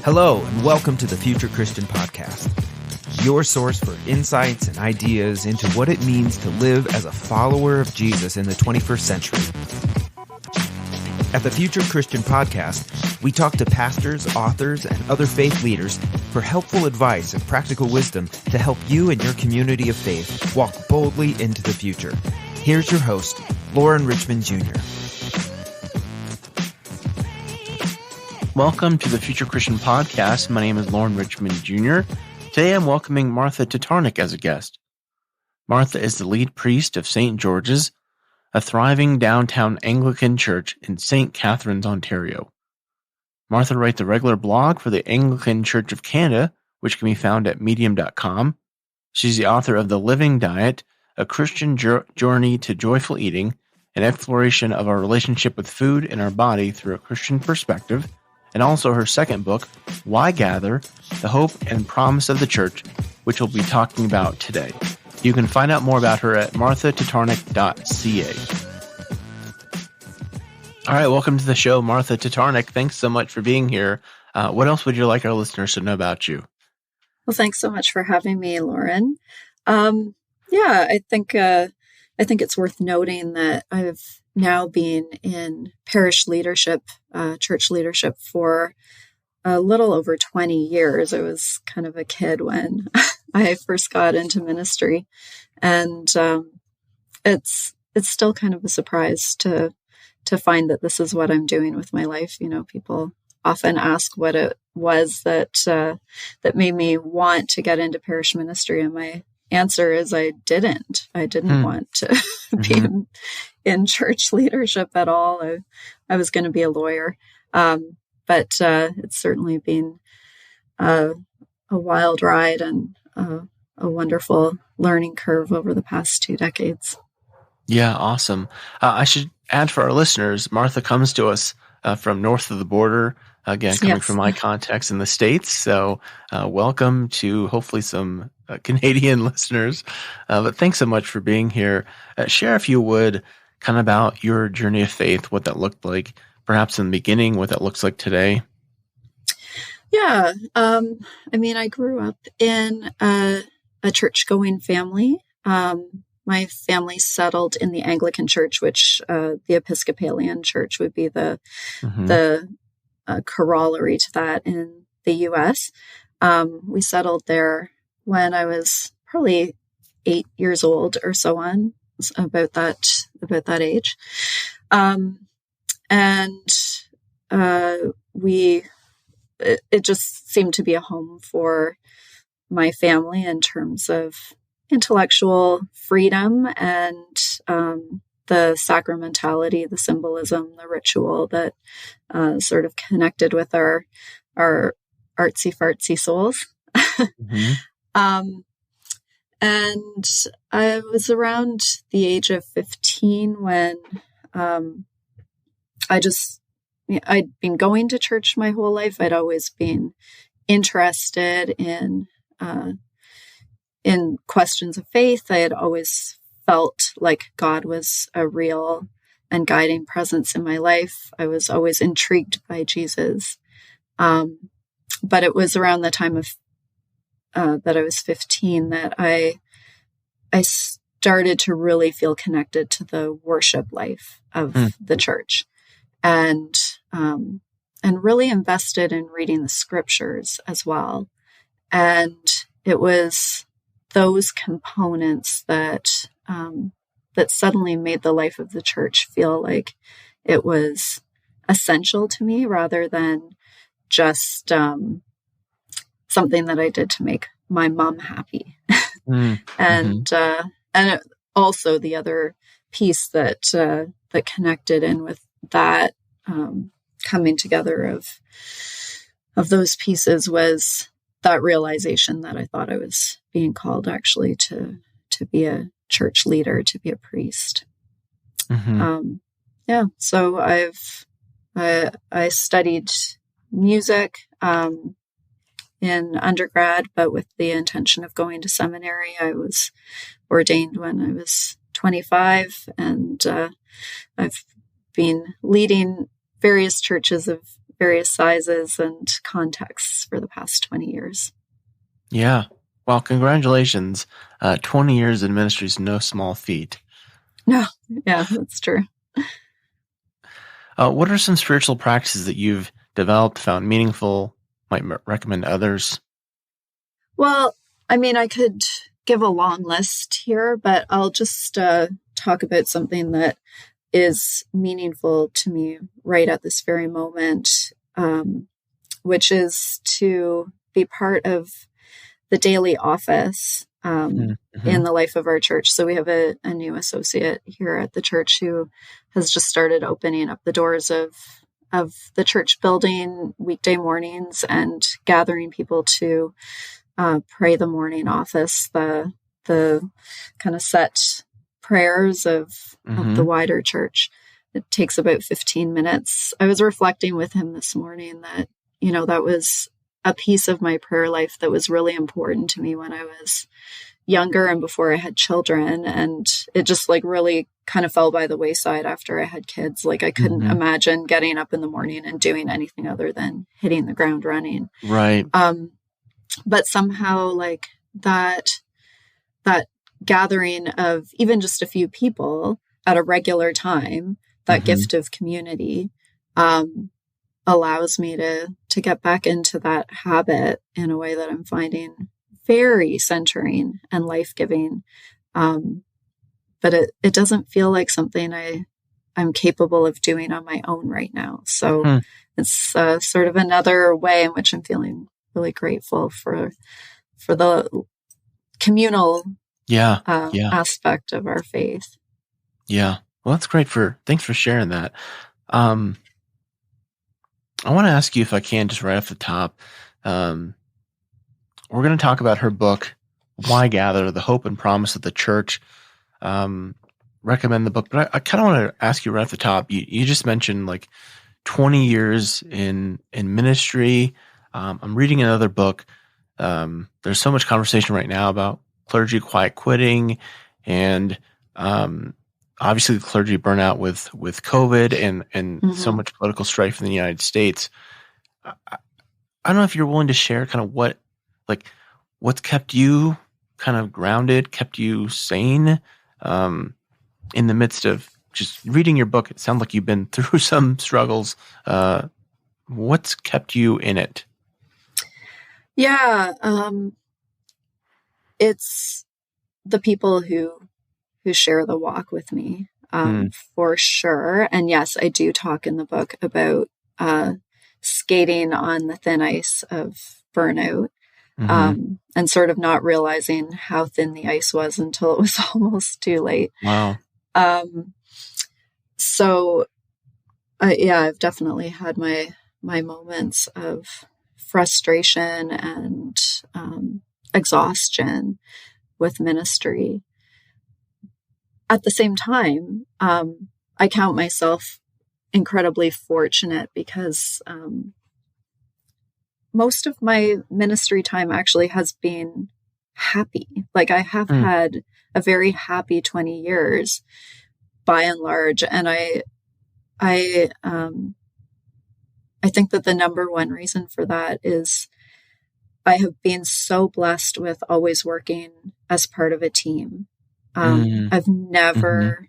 Hello, and welcome to the Future Christian Podcast, your source for insights and ideas into what it means to live as a follower of Jesus in the 21st century. At the Future Christian Podcast, we talk to pastors, authors, and other faith leaders for helpful advice and practical wisdom to help you and your community of faith walk boldly into the future. Here's your host, Lauren Richmond Jr. Welcome to the Future Christian Podcast. My name is Lauren Richmond Jr. Today I'm welcoming Martha Tatarnic as a guest. Martha is the lead priest of St. George's, a thriving downtown Anglican church in St. Catharines, Ontario. Martha writes a regular blog for the Anglican Church of Canada, which can be found at medium.com. She's the author of The Living Diet, A Christian Journey to Joyful Eating, an exploration of our relationship with food and our body through a Christian perspective, and also her second book, Why Gather? The Hope and Promise of the Church, which we'll be talking about today. You can find out more about her at marthatatarnic.ca. All right, welcome to the show, Martha Tatarnic. Thanks so much for being here. What else would you like our listeners to know about you? Well, thanks so much for having me, Lauren. I think it's worth noting that I've now been in parish leadership, church leadership for a little over 20 years. I was kind of a kid when I first got into ministry, and it's still kind of a surprise to find that this is what I'm doing with my life. You know, people often ask what it was that made me want to get into parish ministry, and my answer is I didn't want to be in church leadership at all. I was going to be a lawyer, but it's certainly been a wild ride and a wonderful learning curve over the past 2 decades. Yeah, awesome. I should add for our listeners, Martha comes to us from north of the border, again, coming from my context in the States. So welcome to hopefully some Canadian listeners. But thanks so much for being here. Share, if you would, kind of about your journey of faith, what that looked like, perhaps in the beginning, what that looks like today. Yeah. I grew up in a church-going family. My family settled in the Anglican Church, which the Episcopalian Church would be the corollary to that in the U.S. We settled there when I was probably 8 years old or so on, about that age. It just seemed to be a home for my family in terms of intellectual freedom and the sacramentality, the symbolism, the ritual that sort of connected with our artsy-fartsy souls. And I was around the age of 15 when I'd been going to church my whole life. I'd always been interested in questions of faith. I had always felt like God was a real and guiding presence in my life. I was always intrigued by Jesus. But it was around the time of that I was 15 that I started to really feel connected to the worship life of the church, and really invested in reading the scriptures as well. And it was those components that suddenly made the life of the church feel like it was essential to me, rather than just something that I did to make my mom happy. And also the other piece that connected in with that coming together of those pieces was that realization that I thought I was being called actually to be a church leader, to be a priest. So I studied music in undergrad, but with the intention of going to seminary. I was ordained when I was 25, and I've been leading various churches of various sizes and contexts for the past 20 years. Yeah. Well, congratulations. 20 years in ministry is no small feat. No, yeah, that's true. What are some spiritual practices that you've developed, found meaningful, might recommend to others? Well, I mean, I could give a long list here, but I'll just talk about something that is meaningful to me right at this very moment, which is to be part of the daily office in the life of our church. So we have a new associate here at the church who has just started opening up the doors of the church building weekday mornings and gathering people to pray the morning office, the kind of set prayers of the wider church. It takes about 15 minutes. I was reflecting with him this morning that, that was a piece of my prayer life that was really important to me when I was younger and before I had children. And it just really kind of fell by the wayside after I had kids. I couldn't imagine getting up in the morning and doing anything other than hitting the ground running. Right. But somehow that gathering of even just a few people at a regular time, that gift of community, allows me to get back into that habit in a way that I'm finding very centering and life-giving. But it doesn't feel like something I'm capable of doing on my own right now. So it's sort of another way in which I'm feeling really grateful for the communal aspect of our faith. Yeah. Well, that's great. Thanks for sharing that. I want to ask you, if I can, just right off the top, we're going to talk about her book, Why Gather? The Hope and Promise of the Church. Recommend the book, but I kind of want to ask you right off the top. You just mentioned 20 years in ministry. I'm reading another book. There's so much conversation right now about clergy quiet quitting, and obviously the clergy burnout with COVID and so much political strife in the United States. I don't know if you're willing to share kind of what's kept you kind of grounded, kept you sane in the midst of just reading your book. It sounds like you've been through some struggles. What's kept you in it? Yeah, it's the people who share the walk with me, for sure. And yes, I do talk in the book about skating on the thin ice of burnout, and sort of not realizing how thin the ice was until it was almost too late. Wow. So, I've definitely had my moments of frustration and exhaustion with ministry. At the same time, I count myself incredibly fortunate because most of my ministry time actually has been happy. I have had a very happy 20 years by and large. And I think that the number one reason for that is I have been so blessed with always working as part of a team. I've never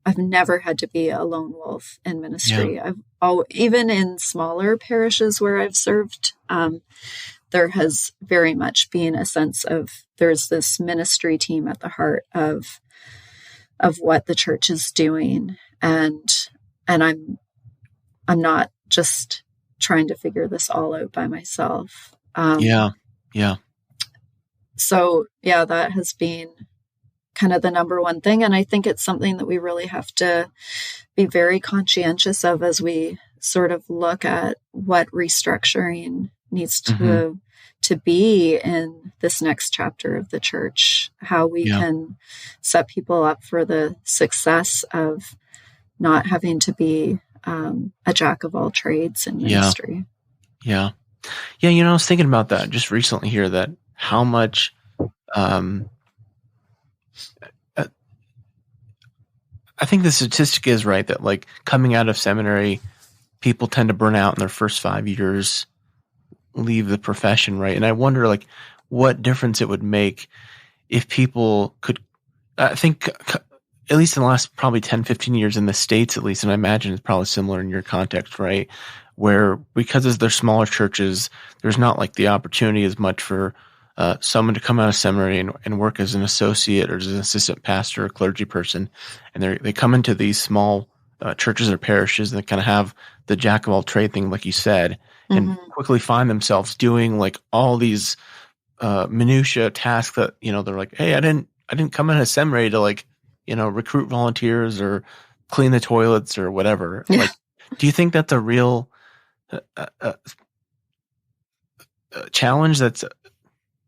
had to be a lone wolf in ministry. Yeah. Even in smaller parishes where I've served, there has very much been a sense of there's this ministry team at the heart of what the church is doing, and I'm not just trying to figure this all out by myself. So that has been kind of the number one thing. And I think it's something that we really have to be very conscientious of as we sort of look at what restructuring needs to be in this next chapter of the church, how we can set people up for the success of not having to be a jack of all trades in ministry. Yeah. I was thinking about that just recently here, that how much, I think the statistic is right that coming out of seminary, people tend to burn out in their first 5 years, leave the profession, right? And I wonder, like, what difference it would make if people could, I think, at least in the last probably 10, 15 years in the States, at least, and I imagine it's probably similar in your context, right? Where because they're smaller churches, there's not like the opportunity as much for someone to come out of seminary and work as an associate or as an assistant pastor or clergy person. And they come into these small churches or parishes and they kind of have the jack of all trade thing, like you said, and quickly find themselves doing like all these minutia tasks that, they're like, hey, I didn't come out of seminary to like, recruit volunteers or clean the toilets or whatever. Yeah. Like, do you think that's a real challenge that's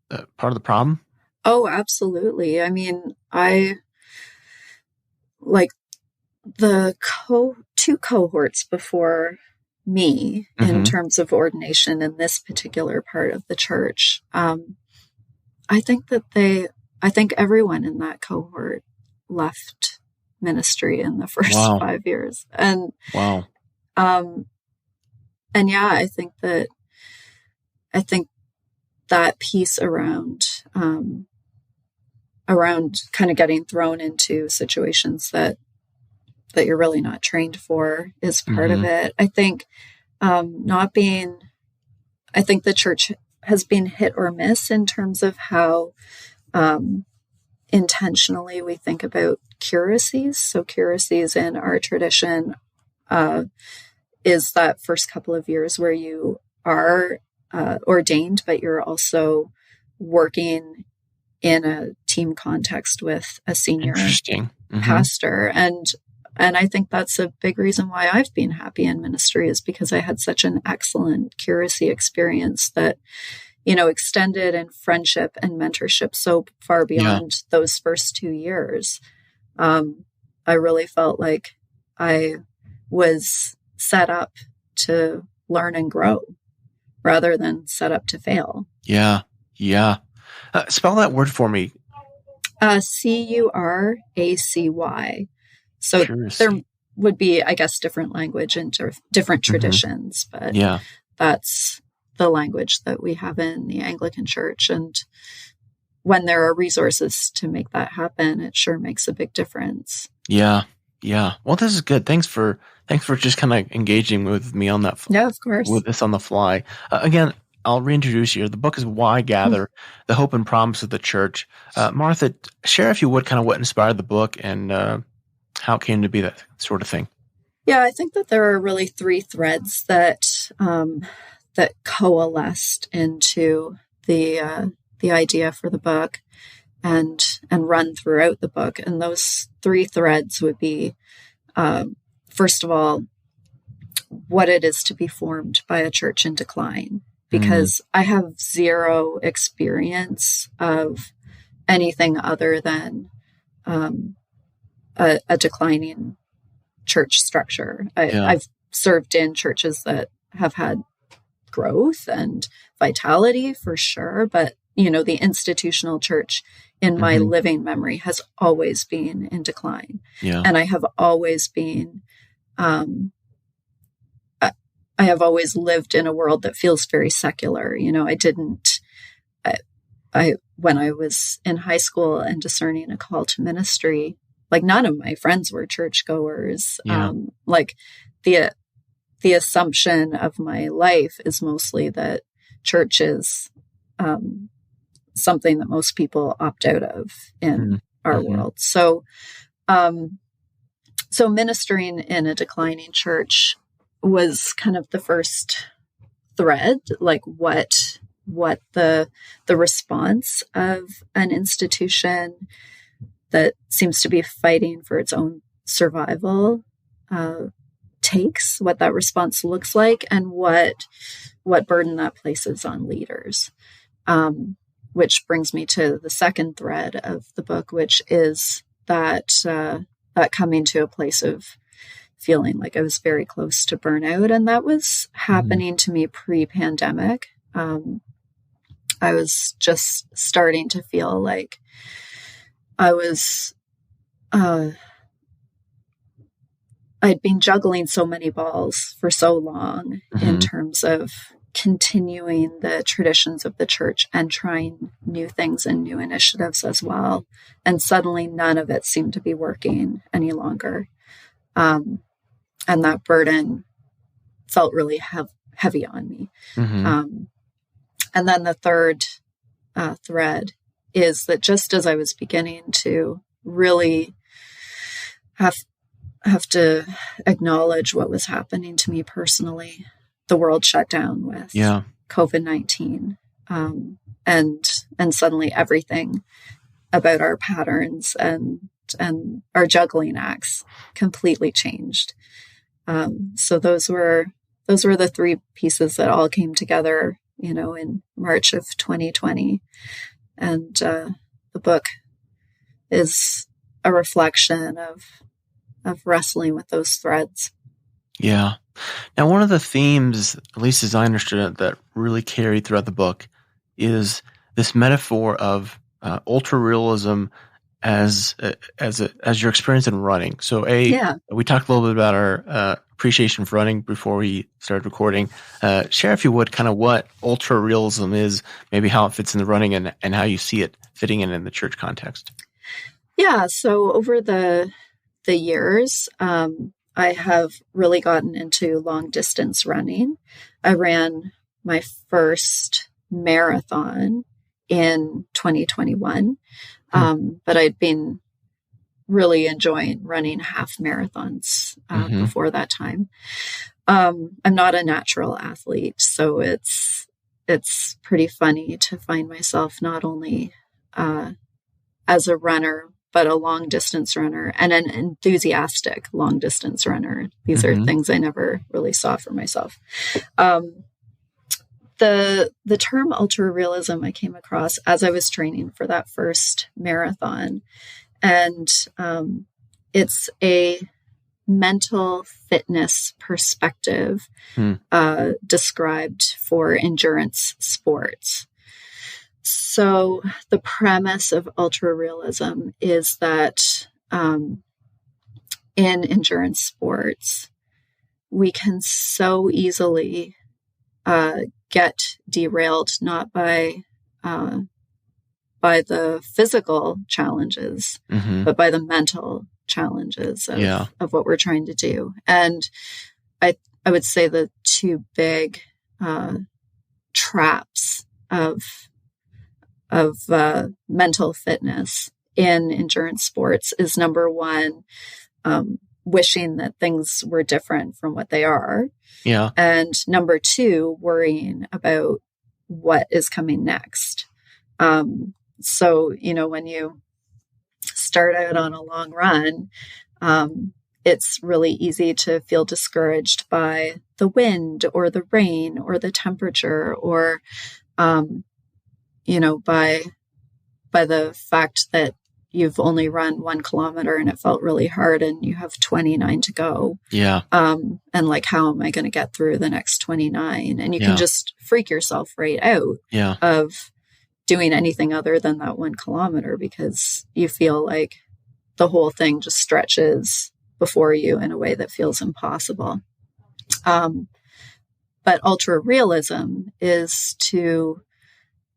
part of the problem? Oh, absolutely. I mean, I like the two cohorts before me in terms of ordination in this particular part of the church. I think everyone in that cohort left ministry in the first 5 years. And wow. And yeah, I think that piece around kind of getting thrown into situations that you're really not trained for is part of it. I think I think the church has been hit or miss in terms of how intentionally we think about curacies. So curacies in our tradition is that first couple of years where you are ordained, but you're also working in a team context with a senior pastor. And I think that's a big reason why I've been happy in ministry, is because I had such an excellent curacy experience that, extended in friendship and mentorship so far beyond those first 2 years. I really felt like I was set up to learn and grow rather than set up to fail. Yeah. Spell that word for me. Curacy. So there would be, I guess, different language and different traditions, but that's the language that we have in the Anglican Church. And when there are resources to make that happen, it sure makes a big difference. Yeah. Well, this is good. Thanks for just kind of engaging with me on that. Yeah, of course. With this on the fly. Again, I'll reintroduce you. The book is Why Gather, The Hope and Promise of the Church. Martha, share, if you would, kind of what inspired the book and how it came to be, that sort of thing. Yeah, I think that there are really three threads that that coalesced into the idea for the book and run throughout the book. And those three threads would be, first of all, what it is to be formed by a church in decline. Because I have zero experience of anything other than a declining church structure. I've served in churches that have had growth and vitality for sure, but the institutional church in my living memory has always been in decline. Yeah. And I have always been I have always lived in a world that feels very secular. I when I was in high school and discerning a call to ministry, like none of my friends were churchgoers. Yeah. Like the assumption of my life is mostly that church is something that most people opt out of in our world. So ministering in a declining church was kind of the first thread, like what the response of an institution that seems to be fighting for its own survival takes, what that response looks like, and what burden that places on leaders. Which brings me to the second thread of the book, which is that coming to a place of feeling like I was very close to burnout. And that was happening to me pre-pandemic. I was just starting to feel like I was I'd been juggling so many balls for so long in terms of continuing the traditions of the church and trying new things and new initiatives as well. And suddenly none of it seemed to be working any longer. And that burden felt really heavy on me. And then the third thread is that just as I was beginning to really have to acknowledge what was happening to me personally, the world shut down with COVID-19. And suddenly everything about our patterns and our juggling acts completely changed. So those were the three pieces that all came together, in March of 2020. And the book is a reflection of wrestling with those threads. Yeah. Now, one of the themes, at least as I understood it, that really carried throughout the book is this metaphor of ultrarealism as your experience in running. So, we talked a little bit about our appreciation for running before we started recording. Share, if you would, kind of what ultrarealism is, maybe how it fits in the running, and how you see it fitting in the church context. Yeah. So over the years, I have really gotten into long distance running. I ran my first marathon in 2021, but I'd been really enjoying running half marathons before that time. I'm not a natural athlete, so it's pretty funny to find myself not only as a runner, but a long distance runner and an enthusiastic long distance runner. These are things I never really saw for myself. The term ultrarealism I came across as I was training for that first marathon. And it's a mental fitness perspective described for endurance sports. So the premise of ultrarealism is that in endurance sports, we can so easily get derailed, not by the physical challenges, but by the mental challenges of what we're trying to do. And I would say the two big traps of mental fitness in endurance sports is, number one, wishing that things were different from what they are. Yeah. And number two, worrying about what is coming next. So, when you start out on a long run, it's really easy to feel discouraged by the wind or the rain or the temperature or, by the fact that you've only run 1 kilometer and it felt really hard and you have 29 to go. Yeah. And how am I going to get through the next 29? And you can just freak yourself right out of doing anything other than that 1 kilometer because you feel like the whole thing just stretches before you in a way that feels impossible. But ultrarealism is to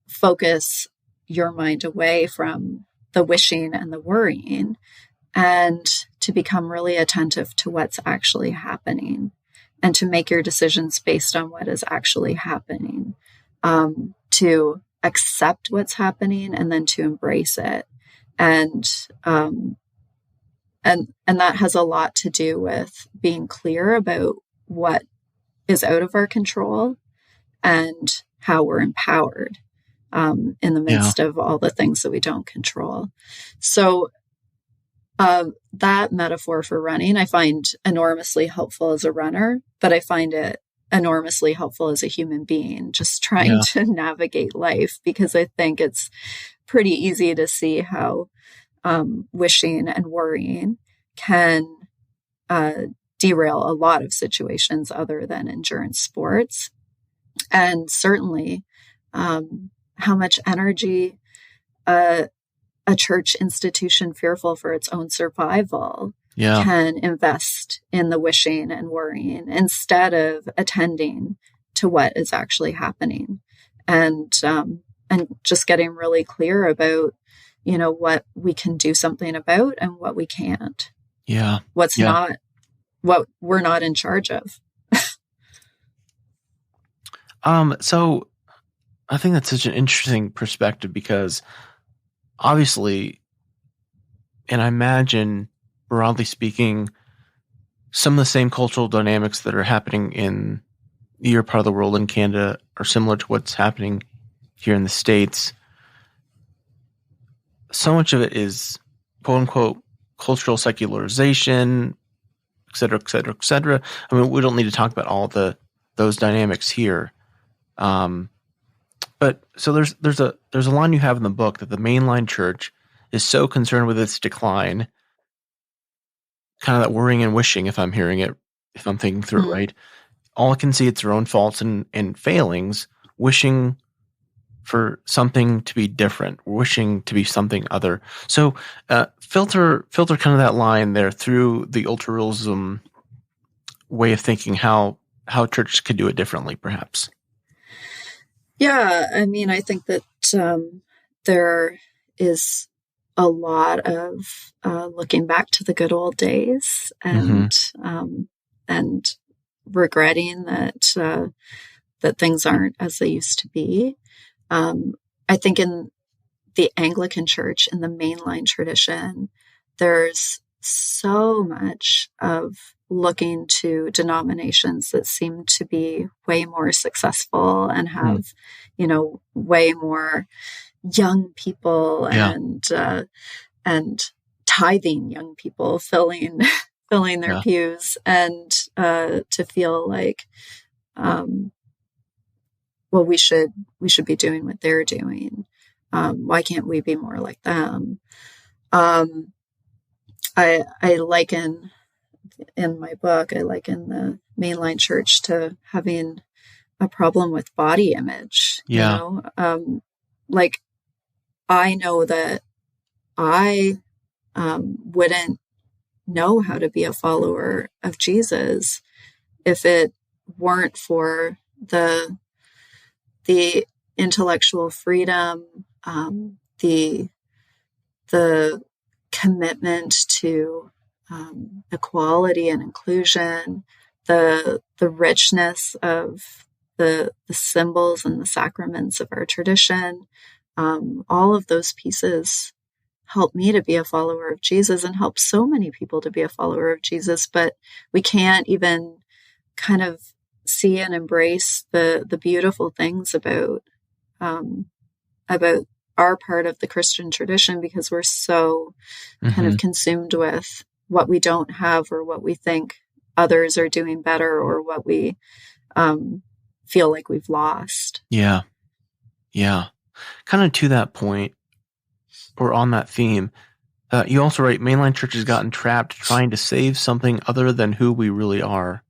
focus your mind away from the wishing and the worrying and to become really attentive to what's actually happening and to make your decisions based on what is actually happening, to accept what's happening and then to embrace it. And that has a lot to do with being clear about what is out of our control and how we're empowered in the midst of all the things that we don't control. So that metaphor for running, I find enormously helpful as a runner, but I find it enormously helpful as a human being, just trying to navigate life, because I think it's pretty easy to see how wishing and worrying can derail a lot of situations other than endurance sports. And certainly how much energy a church institution fearful for its own survival can invest in the wishing and worrying instead of attending to what is actually happening, and just getting really clear about, what we can do something about and what we can't. Yeah. What's not, what we're not in charge of. So I think that's such an interesting perspective, because obviously, and I imagine, broadly speaking, some of the same cultural dynamics that are happening in your part of the world in Canada are similar to what's happening here in the States. So much of it is, quote unquote, cultural secularization, et cetera, et cetera, et cetera. I mean, we don't need to talk about all those dynamics here. But so there's a line you have in the book that the mainline church is so concerned with its decline, kind of that worrying and wishing, if I'm thinking through it right. All it can see, it's their own faults and failings, wishing for something to be different, wishing to be something other. So filter kind of that line there through the ultrarealism way of thinking, how churches could do it differently, perhaps. Yeah, I mean, I think that there is a lot of looking back to the good old days and regretting that things aren't as they used to be. I think in the Anglican Church, in the mainline tradition, there's so much of looking to denominations that seem to be way more successful and have, way more young people and tithing young people filling their pews, and to feel like, well, we should be doing what they're doing. Why can't we be more like them? I liken, in my book, the mainline church to having a problem with body image. Like, I know that I wouldn't know how to be a follower of Jesus if it weren't for the intellectual freedom, the commitment to equality and inclusion, the richness of the symbols and the sacraments of our tradition. All of those pieces help me to be a follower of Jesus and help so many people to be a follower of Jesus. But we can't even kind of see and embrace the beautiful things about our part of the Christian tradition, because we're so kind of consumed with what we don't have, or what we think others are doing better, or what we feel like we've lost. Yeah. Kind of to that point, or on that theme, you also write, mainline church has gotten trapped trying to save something other than who we really are.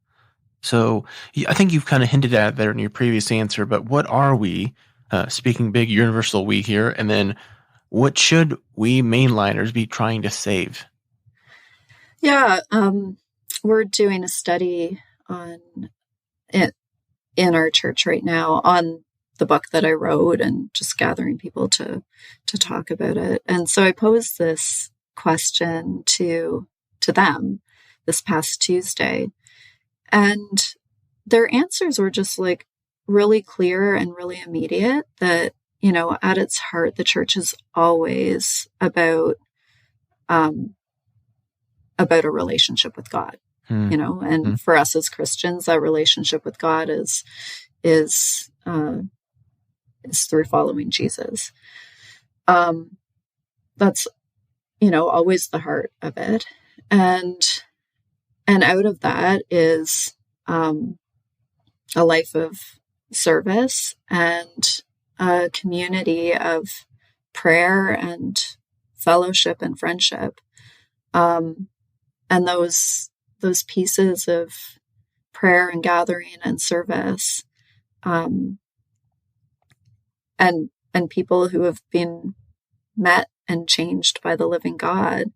So I think you've kind of hinted at there in your previous answer, but what are we? Speaking big, universal we here, and then what should we mainliners be trying to save? Yeah, we're doing a study on it in our church right now on the book that I wrote, and just gathering people to talk about it. And so I posed this question to them this past Tuesday, and their answers were just like really clear and really immediate, that, at its heart, the church is always about a relationship with God, and for us as Christians, that relationship with God is through following Jesus. That's, always the heart of it. And out of that is a life of service and a community of prayer and fellowship and friendship. And those pieces of prayer and gathering and service, and people who have been met and changed by the living God,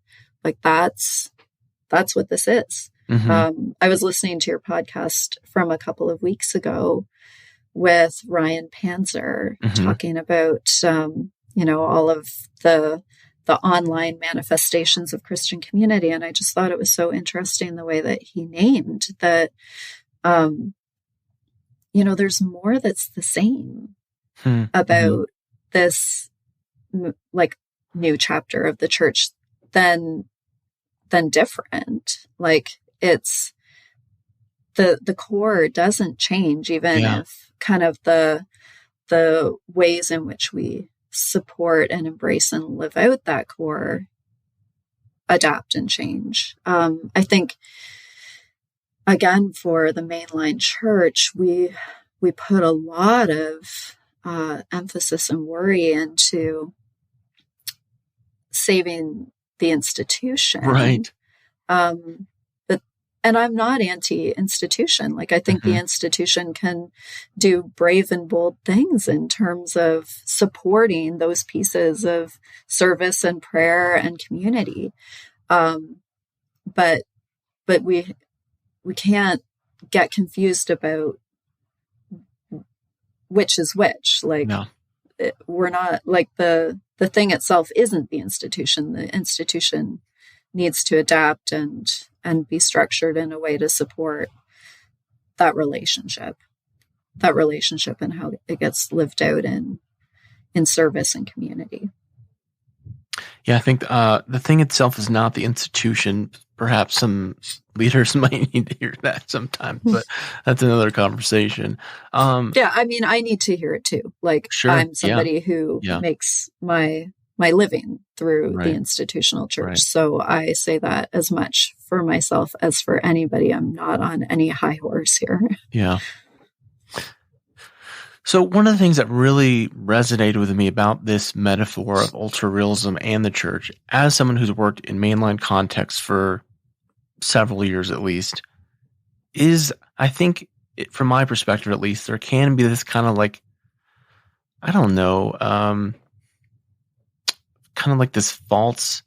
like that's that's what this is. Mm-hmm. I was listening to your podcast from a couple of weeks ago with Ryan Panzer talking about, all of the online manifestations of Christian community. And I just thought it was so interesting the way that he named that, there's more that's the same about this like new chapter of the church than different. Like it's the core doesn't change, even if kind of the ways in which we support and embrace and live out that core adapt and change. I think, again, for the mainline church, we put a lot of emphasis and worry into saving the institution. Right. And I'm not anti-institution. Like, I think the institution can do brave and bold things in terms of supporting those pieces of service and prayer and community. But we can't get confused about which is which. Like, we're not, like, the thing itself isn't the institution. The institution needs to adapt and be structured in a way to support that relationship and how it gets lived out in service and community. Yeah, I think the thing itself is not the institution. Perhaps some leaders might need to hear that sometimes, but that's another conversation. I mean, I need to hear it too. Like, sure, I'm somebody who makes my living through the institutional church. Right. So I say that as much for myself as for anybody. I'm not on any high horse here. Yeah. So one of the things that really resonated with me about this metaphor of ultrarealism and the church, as someone who's worked in mainline context for several years at least, is, I think, from my perspective at least, there can be this kind of like, I don't know, kind of like this false,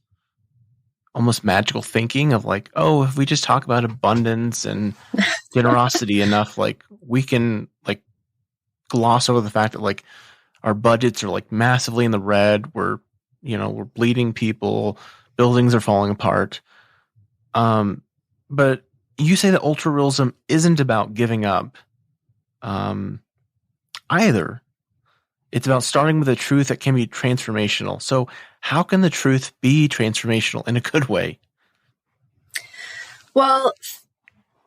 almost magical thinking of like, oh, if we just talk about abundance and generosity enough, like we can like gloss over the fact that like our budgets are like massively in the red. We're bleeding people, buildings are falling apart. But you say that ultrarealism isn't about giving up, either. It's about starting with a truth that can be transformational. So how can the truth be transformational in a good way? Well,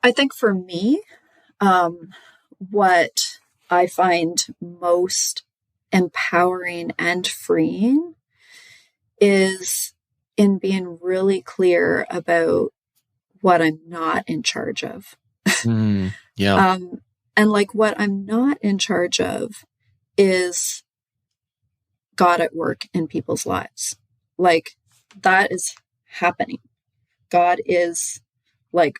I think for me, what I find most empowering and freeing is in being really clear about what I'm not in charge of. And like what I'm not in charge of is God at work in people's lives. Like, that is happening. God is like,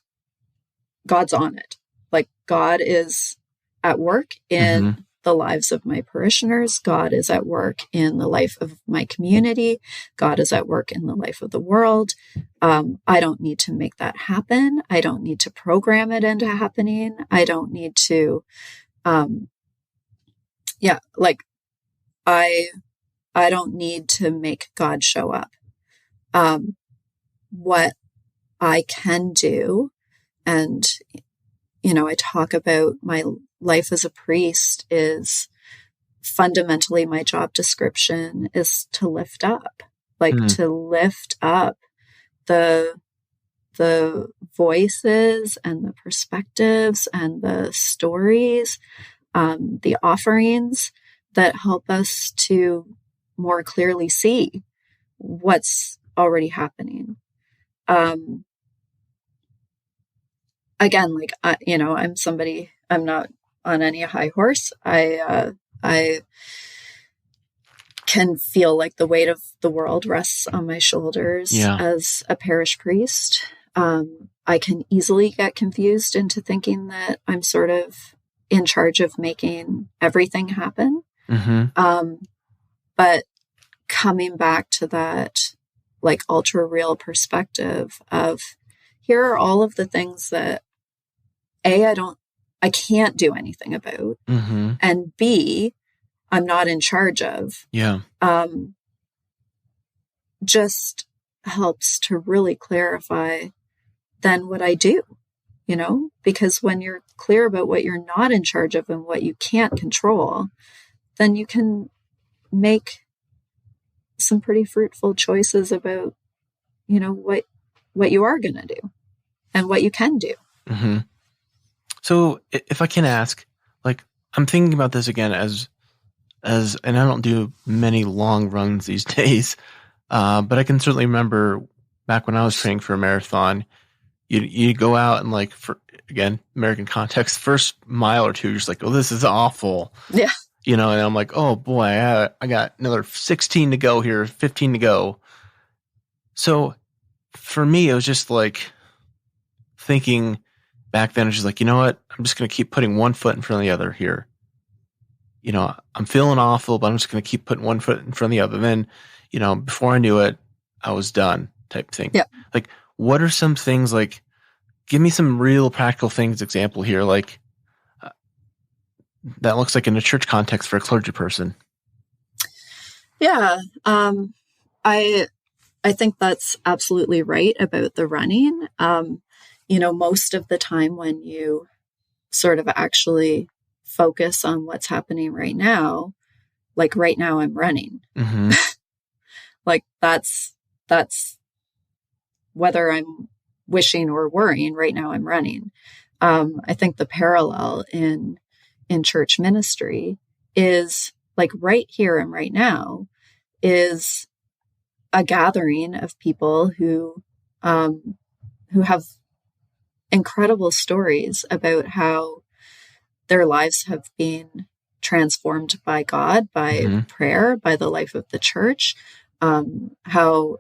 God's on it. Like, God is at work in the lives of my parishioners. God is at work in the life of my community. God is at work in the life of the world. I don't need to make that happen. I don't need to program it into happening. I don't need to, I don't need to make God show up. What I can do, and, I talk about my life as a priest is fundamentally my job description is to lift up, to lift up the voices and the perspectives and the stories, the offerings that help us to more clearly see what's already happening. Again, like, I'm somebody, I'm not on any high horse. I can feel like the weight of the world rests on my shoulders as a parish priest. I can easily get confused into thinking that I'm sort of in charge of making everything happen. But coming back to that like ultra real perspective of here are all of the things that I can't do anything about, and B, I'm not in charge of. Yeah. Just helps to really clarify then what I do, because when you're clear about what you're not in charge of and what you can't control, then you can make some pretty fruitful choices about, what you are going to do and what you can do. Mm-hmm. So if I can ask, like, I'm thinking about this again as, and I don't do many long runs these days, but I can certainly remember back when I was training for a marathon, you go out and, like, for, again, American context, first mile or two, you're just like, oh, this is awful. Yeah. And I'm like, oh boy, I got another 16 to go here, 15 to go. So for me, it was just like thinking back then, it's just like, you know what? I'm just going to keep putting one foot in front of the other here. I'm feeling awful, but I'm just going to keep putting one foot in front of the other. Then, before I knew it, I was done, type thing. Yeah. Like, what are some things, like, give me some real practical things, example here, like, that looks like in a church context for a clergy person. Yeah. I think that's absolutely right about the running. Most of the time when you sort of actually focus on what's happening right now, like right now I'm running. Mm-hmm. Like that's whether I'm wishing or worrying, right now I'm running. I think the parallel in church ministry is, like, right here and right now is a gathering of people who have incredible stories about how their lives have been transformed by God, by prayer, by the life of the church, how,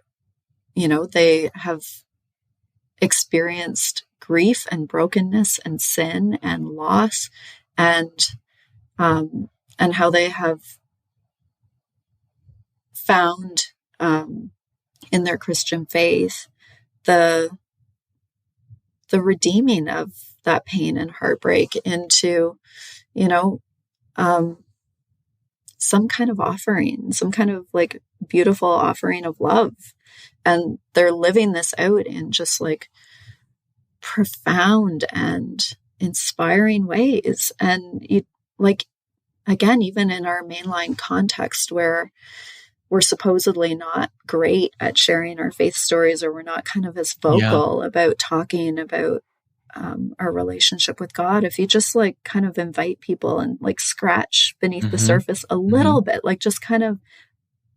they have experienced grief and brokenness and sin and loss, and how they have found in their Christian faith the redeeming of that pain and heartbreak into, some kind of offering, some kind of, like, beautiful offering of love. And they're living this out in just, like, profound and inspiring ways. And again, even in our mainline context where we're supposedly not great at sharing our faith stories, or we're not kind of as vocal about talking about our relationship with God, if you just, like, kind of invite people and, like, scratch beneath the surface a little bit, like, just kind of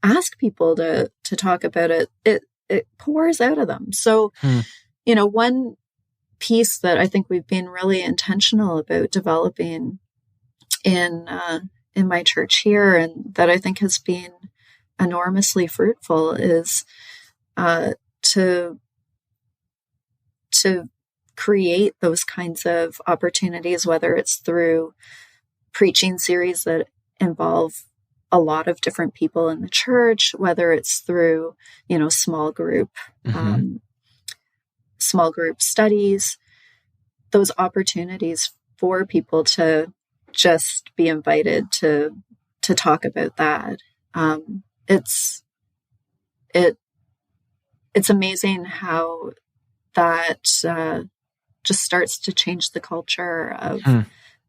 ask people to talk about it, it pours out of them. So, one piece that I think we've been really intentional about developing in my church here, and that I think has been enormously fruitful, is to create those kinds of opportunities, whether it's through preaching series that involve a lot of different people in the church, whether it's through, small group studies, those opportunities for people to just be invited to talk about that. It's amazing how that just starts to change the culture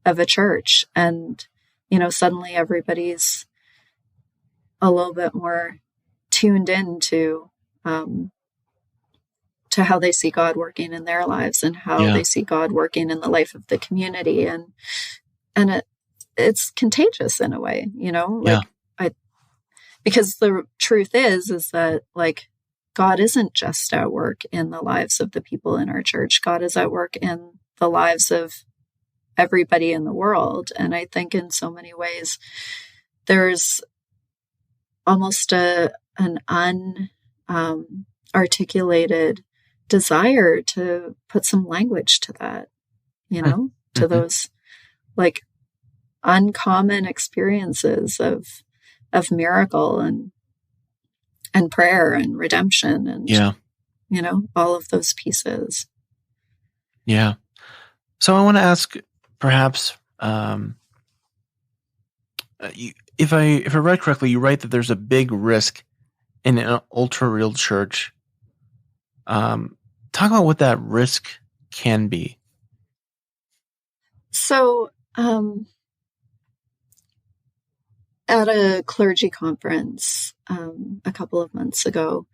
of a church, and suddenly everybody's a little bit more tuned in to how they see God working in their lives, and how they see God working in the life of the community, and it's contagious in a way, because the truth is that, like, God isn't just at work in the lives of the people in our church. God is at work in the lives of everybody in the world. And I think in so many ways, there's almost an unarticulated desire to put some language to that, to those, like, uncommon experiences of miracle and prayer and redemption and, all of those pieces. Yeah. So I want to ask, perhaps, if I read correctly, you write that there's a big risk in an ultra-real church. Talk about what that risk can be. So, at a clergy conference a couple of months ago,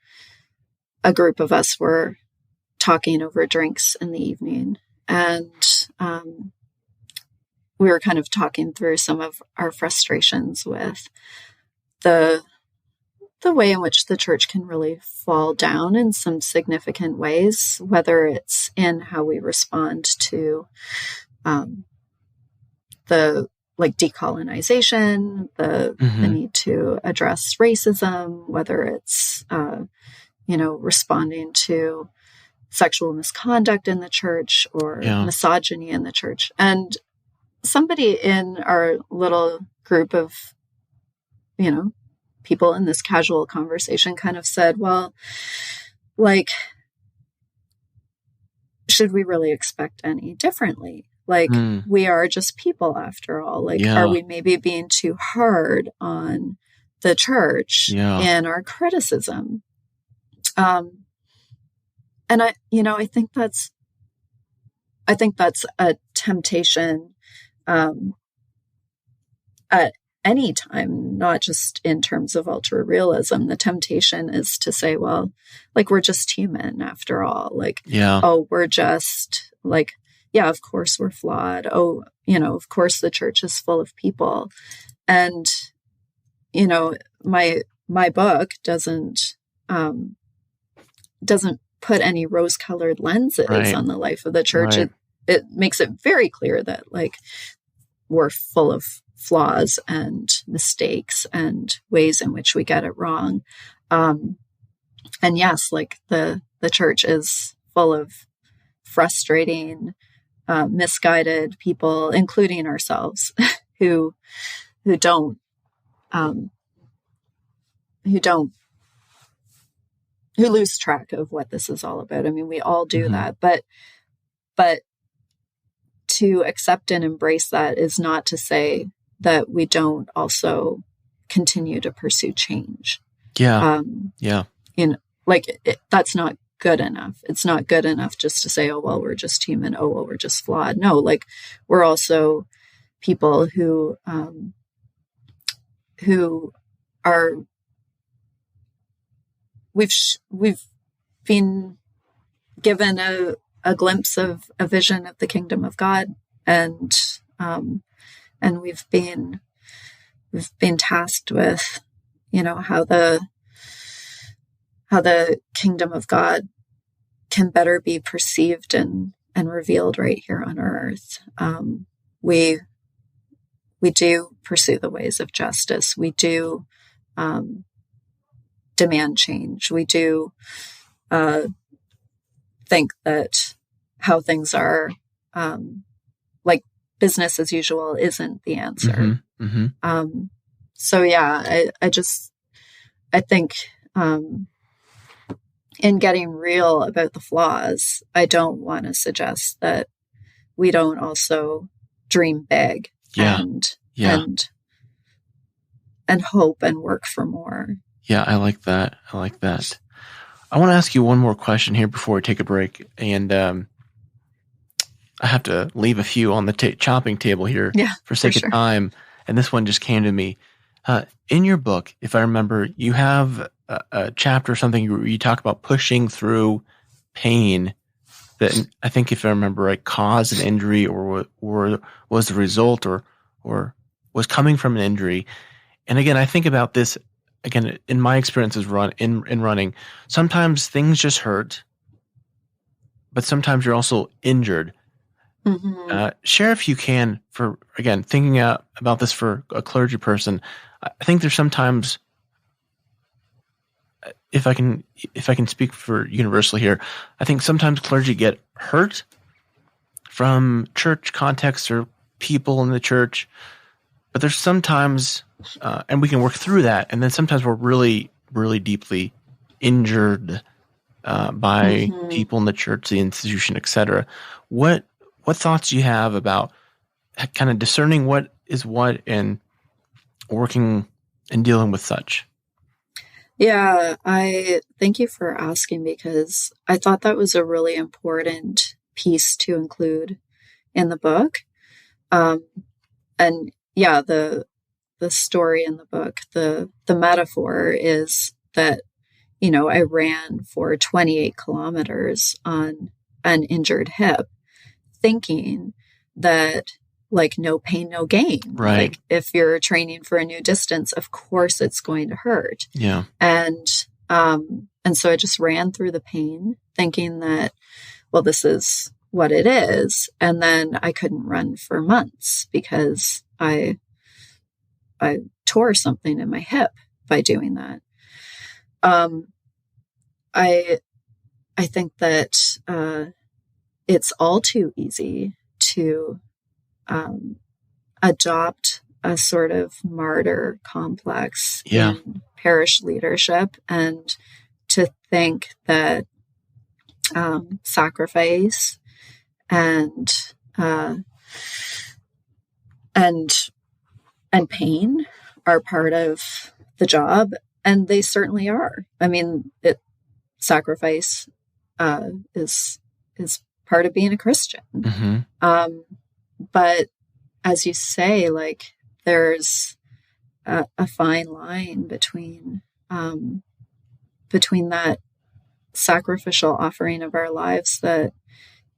a group of us were talking over drinks in the evening, and we were kind of talking through some of our frustrations with the way in which the church can really fall down in some significant ways, whether it's in how we respond to the decolonization, the need to address racism, whether it's responding to sexual misconduct in the church or misogyny in the church. And somebody in our little group of, people in this casual conversation kind of said, well, should we really expect any differently? We are just people after all. Are we maybe being too hard on the church in our criticism? And I think that's a temptation at any time, not just in terms of ultra-realism. The temptation is to say, well, we're just human after all. Oh, we're just of course we're flawed. Oh, of course the church is full of people. And, my book doesn't put any rose-colored lenses on the life of the church. Right. It makes it very clear that we're full of flaws and mistakes and ways in which we get it wrong. And yes, the church is full of frustrating, misguided people, including ourselves, who lose track of what this is all about. I mean, we all do that, but to accept and embrace that is not to say that we don't also continue to pursue change. That's not good enough. It's not good enough just to say, oh, well, we're just human. Oh, well, we're just flawed. No, we're also people who are, we've been given a glimpse of a vision of the kingdom of God, and we've been tasked with, how the kingdom of God can better be perceived and revealed right here on earth. We do pursue the ways of justice. We do demand change. We do think that how things are, business as usual, isn't the answer. So yeah, I think in getting real about the flaws, I don't want to suggest that we don't also dream big and hope and work for more. Yeah, I like that. I want to ask you one more question here before we take a break, and I have to leave a few on the chopping table here for sake of time. And this one just came to me. In your book, if I remember, you have a chapter or something where you talk about pushing through pain that, I think if I remember right, caused an injury or was the result or was coming from an injury. And again, I think about this, again, in my experiences in running, sometimes things just hurt, but sometimes you're also injured. Share, if you can, for, again, thinking about this for a clergy person. I think there's sometimes, if I can speak for universally here, I think sometimes clergy get hurt from church contexts or people in the church, but there's sometimes, and we can work through that, and then sometimes we're really, really deeply injured by people in the church, the institution, etc. What thoughts do you have about kind of discerning what is what and working and dealing with such? Yeah, I thank you for asking, because I thought that was a really important piece to include in the book. And yeah, the story in the book, the metaphor is that, I ran for 28 kilometers on an injured hip, thinking that, like, no pain, no gain. Right. Like, if you're training for a new distance, of course it's going to hurt. Yeah. And so I just ran through the pain thinking that, well, this is what it is. And then I couldn't run for months because I tore something in my hip by doing that. I think that it's all too easy to adopt a sort of martyr complex in parish leadership, and to think that sacrifice and pain are part of the job, and they certainly are. I mean, sacrifice is part of being a Christian. Mm-hmm. But as you say, like, there's a fine line between that sacrificial offering of our lives that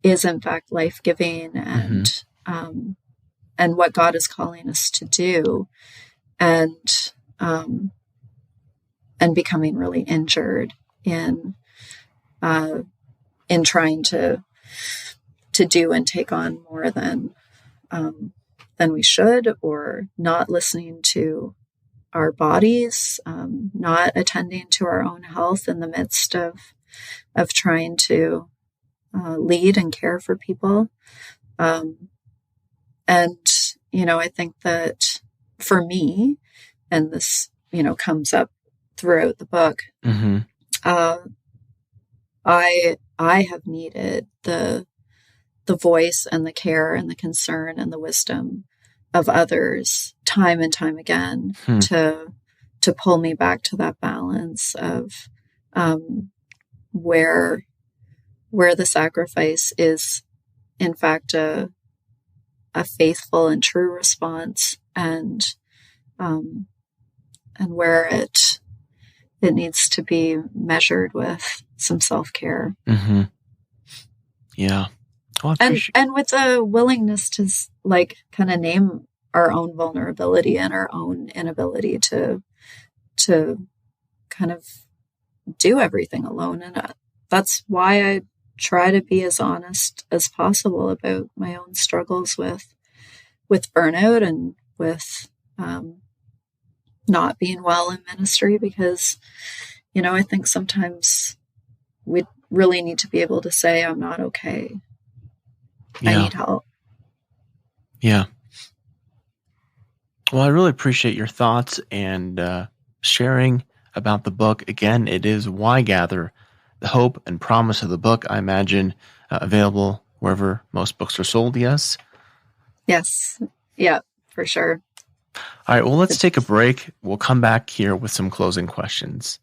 is in fact life-giving and what God is calling us to do, and becoming really injured in trying to do and take on more than we should, or not listening to our bodies, not attending to our own health in the midst of trying to lead and care for people. And, I think that for me, and this, comes up throughout the book, I have needed the voice and the care and the concern and the wisdom of others time and time again to pull me back to that balance of where the sacrifice is in fact a faithful and true response, and where it needs to be measured with some self-care. Mm-hmm. Yeah. Well, and with a willingness to kind of name our own vulnerability and our own inability to kind of do everything alone. And that's why I try to be as honest as possible about my own struggles with burnout and with not being well in ministry, because, I think sometimes we really need to be able to say, I'm not okay. Yeah. I need help. Yeah. Well, I really appreciate your thoughts and sharing about the book. Again, it is Why Gather, the hope and promise of the book. I imagine available wherever most books are sold, yes? Yes. Yeah, for sure. All right, well, let's take a break. We'll come back here with some closing questions.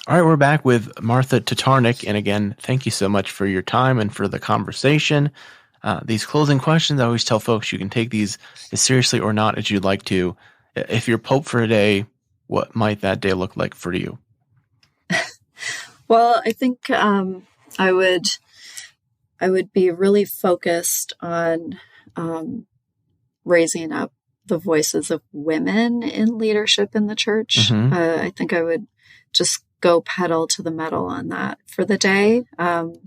All right, we're back with Martha Tatarnic. And again, thank you so much for your time and for the conversation. These closing questions, I always tell folks you can take these as seriously or not as you'd like to. If you're Pope for a day, what might that day look like for you? Well, I think I would be really focused on raising up the voices of women in leadership in the church. I think I would just go pedal to the metal on that for the day. I'm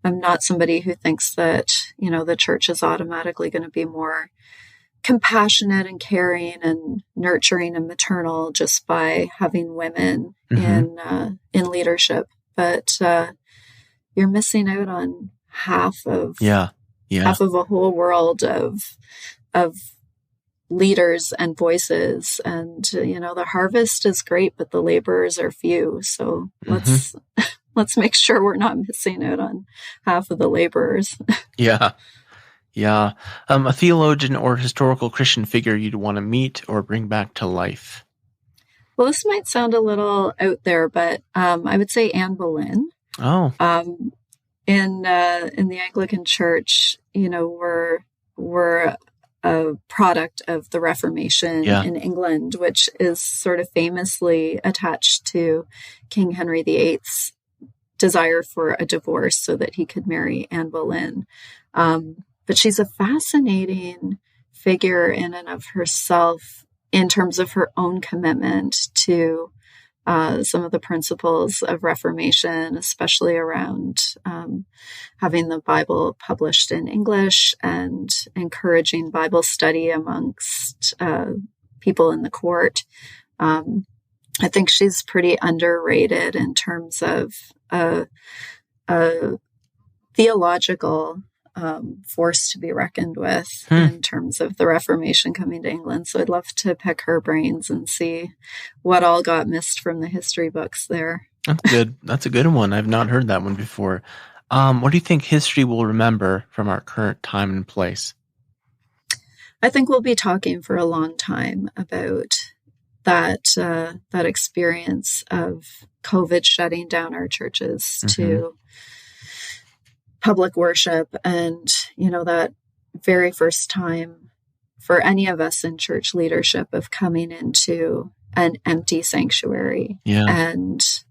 not somebody who thinks that, the church is automatically going to be more compassionate and caring and nurturing and maternal just by having women in leadership. But you're missing out on half of a whole world of leaders and voices. And, the harvest is great, but the laborers are few. So let's make sure we're not missing out on half of the laborers. Yeah. Yeah. A theologian or historical Christian figure you'd want to meet or bring back to life. Well, this might sound a little out there, but I would say Anne Boleyn. Oh. In the Anglican Church, we're a product of the Reformation in England, which is sort of famously attached to King Henry VIII's desire for a divorce so that he could marry Anne Boleyn. But she's a fascinating figure in and of herself in terms of her own commitment to some of the principles of Reformation, especially around having the Bible published in English and encouraging Bible study amongst people in the court. I think she's pretty underrated in terms of a theological force to be reckoned with in terms of the Reformation coming to England. So I'd love to pick her brains and see what all got missed from the history books there. That's good. That's a good one. I've not heard that one before. What do you think history will remember from our current time and place? I think we'll be talking for a long time about that experience of COVID shutting down our churches to public worship, and that very first time for any of us in church leadership of coming into an empty sanctuary and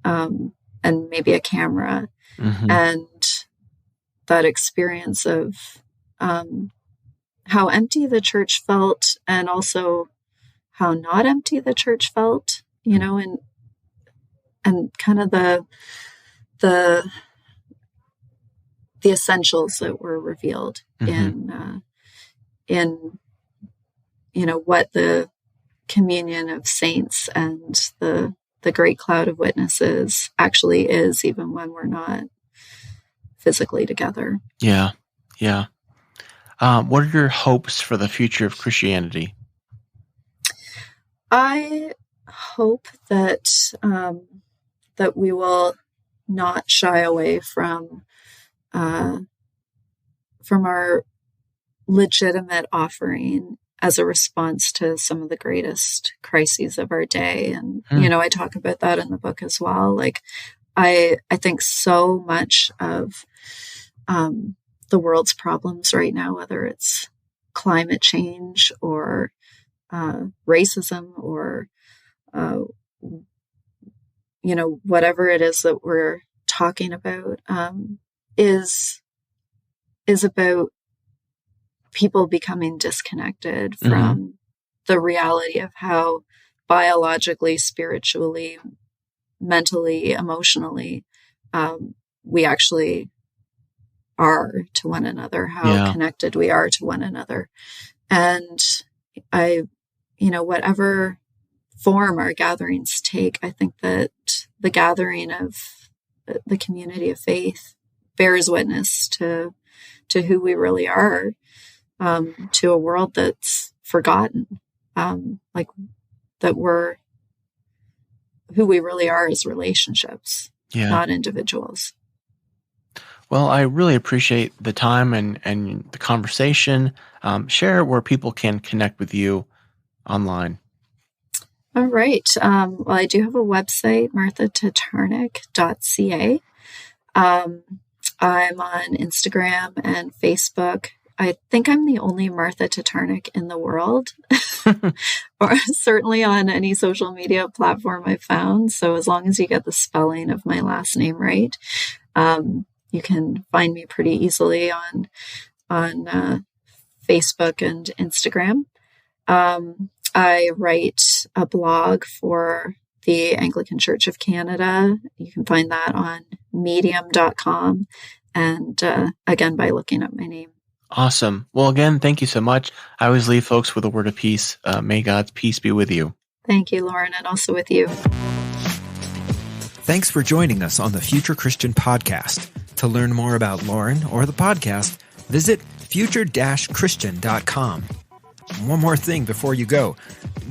maybe a camera and that experience of how empty the church felt and also how not empty the church felt, and kind of the essentials that were revealed in what the communion of saints and the great cloud of witnesses actually is, even when we're not physically together. Yeah. Yeah. What are your hopes for the future of Christianity? I hope that that we will not shy away from our legitimate offering as a response to some of the greatest crises of our day. And, I talk about that in the book as well. Like, I think so much of the world's problems right now, whether it's climate change or racism or, whatever it is that we're talking about, is about people becoming disconnected from the reality of how biologically, spiritually, mentally, emotionally, we actually are to one another, how connected we are to one another. And whatever form our gatherings take, I think that the gathering of the community of faith bears witness to who we really are, to a world that's forgotten, that we're who we really are as relationships, not individuals. Well, I really appreciate the time and the conversation. Share where people can connect with you online. All right. Well, I do have a website, marthatatarnic.ca. I'm on Instagram and Facebook. I think I'm the only Martha Tatarnic in the world, or certainly on any social media platform I found. So as long as you get the spelling of my last name right, you can find me pretty easily on Facebook and Instagram. I write a blog for the Anglican Church of Canada. You can find that on medium.com. And again, by looking up my name. Awesome. Well, again, thank you so much. I always leave folks with a word of peace. May God's peace be with you. Thank you, Lauren, and also with you. Thanks for joining us on the Future Christian Podcast. To learn more about Lauren or the podcast, visit future-christian.com. One more thing before you go.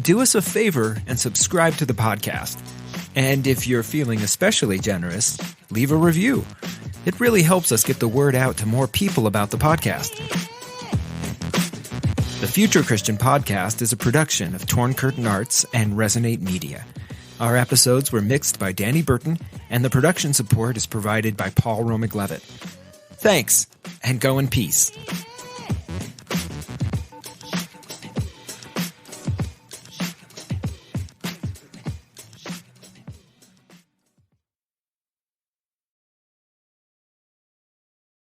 Do us a favor and subscribe to the podcast. And if you're feeling especially generous, leave a review. It really helps us get the word out to more people about the podcast. The Future Christian Podcast is a production of Torn Curtain Arts and Resonate Media. Our episodes were mixed by Danny Burton, and the production support is provided by Paul Romig-Levitt. Thanks, and go in peace.